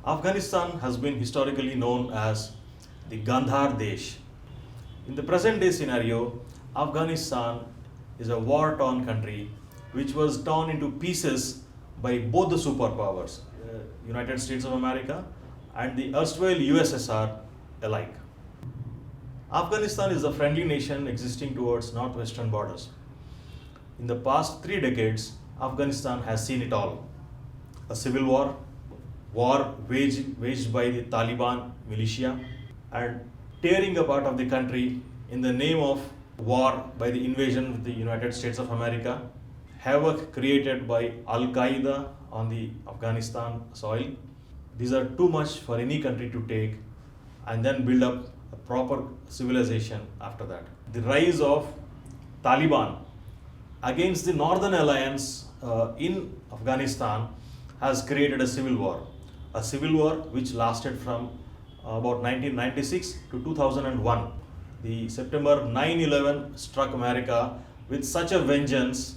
Afghanistan has been historically known as the Gandhar Desh. In the present day scenario, Afghanistan is a war-torn country which was torn into pieces by both the superpowers, United States of America and the erstwhile USSR alike. Afghanistan is a friendly nation existing towards northwestern borders. In the past 3 decades, Afghanistan has seen it all. A civil war waged by the Taliban militia, and tearing apart of the country in the name of war by the invasion of the United States of America, havoc created by Al-Qaeda on the Afghanistan soil. These are too much for any country to take and then build up a proper civilization after that. The rise of Taliban against the Northern Alliance in Afghanistan has created a civil war which lasted from about 1996 to 2001. The September 9/11 struck America with such a vengeance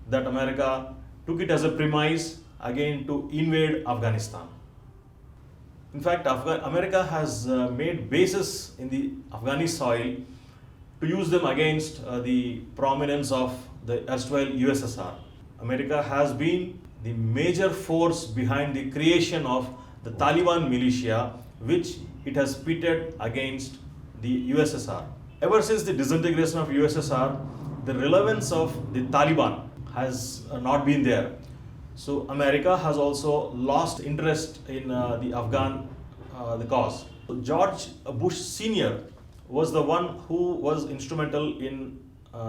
that America took it as a premise again to invade Afghanistan. In fact, America has made bases in the Afghani soil to use them against the prominence of the erstwhile USSR. America has been the major force behind the creation of the Taliban militia, which it has pitted against the USSR. Ever since the disintegration of USSR, the relevance of the Taliban has not been there. So America has also lost interest in the Afghan the cause. George Bush Sr. was the one who was instrumental in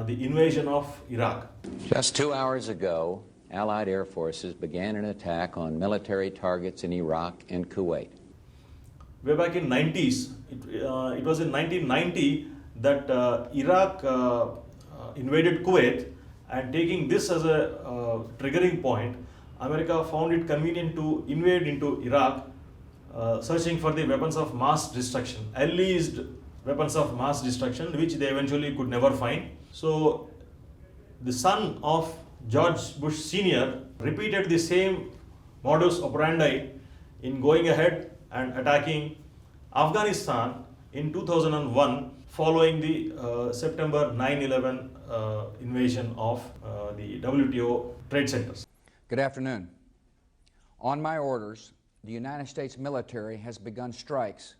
the invasion of Iraq. Just 2 hours ago, Allied air forces began an attack on military targets in Iraq and Kuwait. Way back in 90s, it was in 1990 that Iraq invaded Kuwait, and taking this as a triggering point, America found it convenient to invade into Iraq, searching for the weapons of mass destruction, alleged weapons of mass destruction, which they eventually could never find. So the son of George Bush Sr. repeated the same modus operandi in going ahead and attacking Afghanistan in 2001 following the September 9/11 invasion of the WTO trade centers. Good afternoon. On my orders, the United States military has begun strikes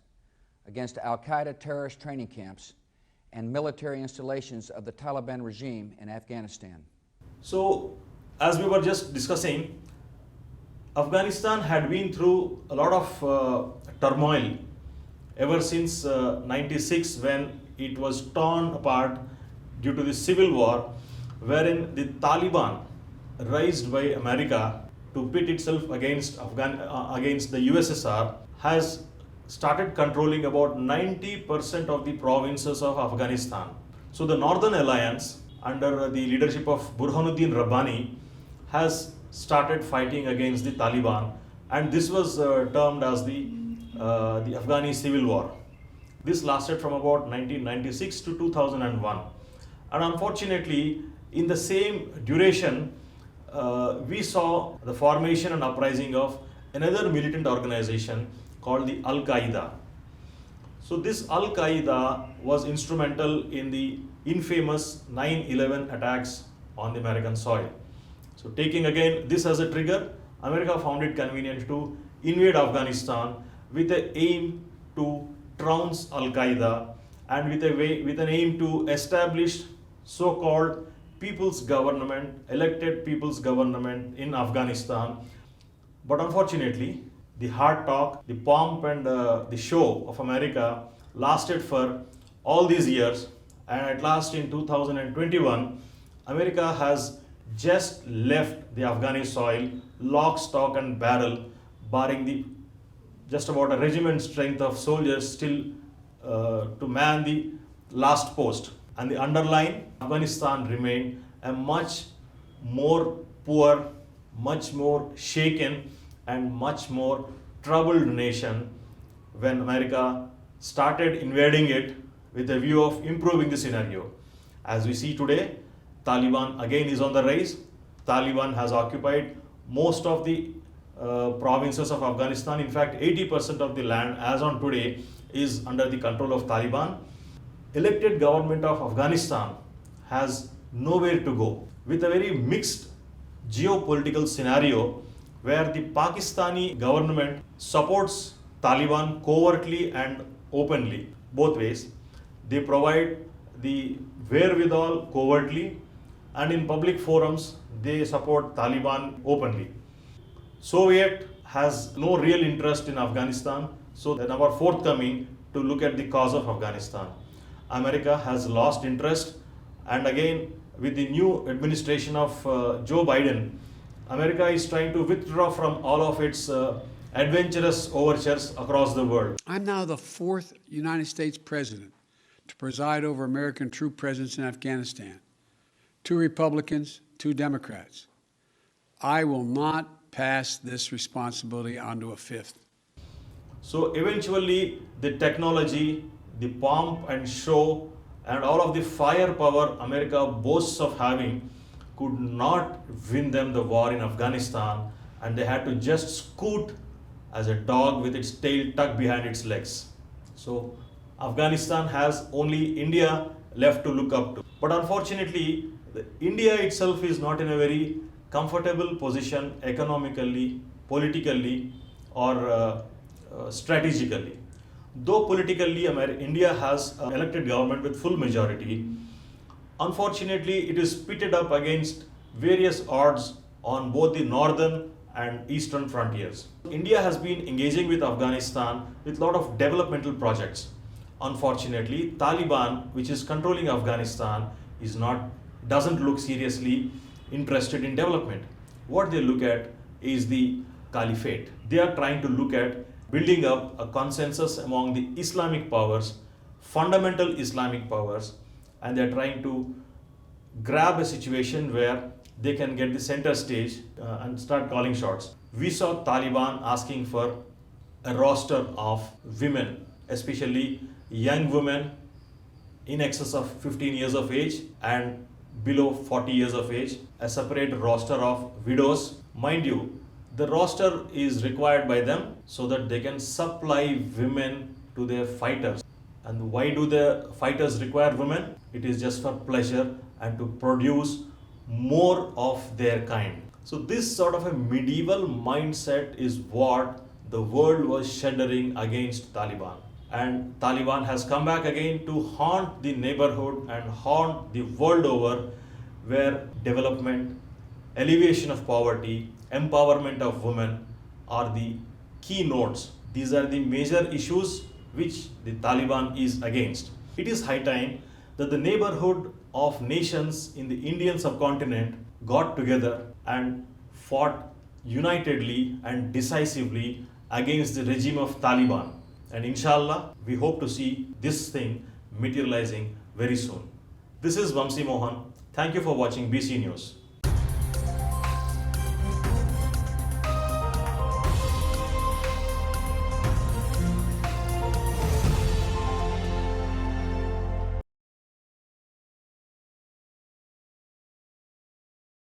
against Al-Qaeda terrorist training camps and military installations of the Taliban regime in Afghanistan. So, as we were just discussing, Afghanistan had been through a lot of turmoil ever since 96, when it was torn apart due to the civil war, wherein the Taliban, raised by America to pit itself against the USSR, has started controlling about 90% of the provinces of Afghanistan. So the Northern Alliance, under the leadership of Burhanuddin Rabbani, has started fighting against the Taliban, and this was termed as the Afghani Civil War. This lasted from about 1996 to 2001, and unfortunately, in the same duration, we saw the formation and uprising of another militant organization called the Al-Qaeda. So this Al-Qaeda was instrumental in the infamous 9/11 attacks on the American soil. So taking again this as a trigger, America found it convenient to invade Afghanistan with the aim to trounce Al-Qaeda and with an aim to establish so-called people's government, elected people's government in Afghanistan. But unfortunately, the hard talk, the pomp and the show of America lasted for all these years, and at last in 2021, America has just left the Afghani soil lock, stock and barrel, barring the just about a regiment strength of soldiers still to man the last post. And the underline, Afghanistan remained a much more poor, much more shaken and much more troubled nation when America started invading it with a view of improving the scenario. As we see today, Taliban again is on the rise. Taliban has occupied most of the provinces of Afghanistan. In fact, 80% of the land as on today is under the control of Taliban. Elected government of Afghanistan has nowhere to go, with a very mixed geopolitical scenario where the Pakistani government supports Taliban covertly and openly, both ways. They provide the wherewithal covertly, and in public forums they support Taliban openly. Soviet has no real interest in Afghanistan, so they are now forthcoming to look at the cause of Afghanistan. America has lost interest, and again with the new administration of Joe Biden, America is trying to withdraw from all of its adventurous overtures across the world. I'm now the fourth United States president to preside over American troop presence in Afghanistan. 2 Republicans, 2 Democrats. I will not pass this responsibility on to a fifth. So eventually the technology, the pomp and show, and all of the firepower America boasts of having could not win them the war in Afghanistan, and they had to just scoot as a dog with its tail tucked behind its legs. So Afghanistan has only India left to look up to. But unfortunately, India itself is not in a very comfortable position economically, politically, or strategically. Though politically India has an elected government with full majority, unfortunately it is pitted up against various odds on both the northern and eastern frontiers. India has been engaging with Afghanistan with a lot of developmental projects. Unfortunately, Taliban, which is controlling Afghanistan, doesn't look seriously interested in development. What they look at is the caliphate. They are trying to look at building up a consensus among the Islamic powers, fundamental Islamic powers, and they are trying to grab a situation where they can get the center stage and start calling shots. We saw Taliban asking for a roster of women, especially young women in excess of 15 years of age and below 40 years of age, a separate roster of widows. Mind you, the roster is required by them so that they can supply women to their fighters. And why do the fighters require women? It is just for pleasure and to produce more of their kind. So this sort of a medieval mindset is what the world was shuddering against Taliban. And Taliban has come back again to haunt the neighborhood and haunt the world over, where development, alleviation of poverty, empowerment of women are the key notes. These are the major issues which the Taliban is against. It is high time that the neighborhood of nations in the Indian subcontinent got together and fought unitedly and decisively against the regime of Taliban. And inshallah, we hope to see this thing materializing very soon. This is Vamsi Mohan. Thank you for watching BC News.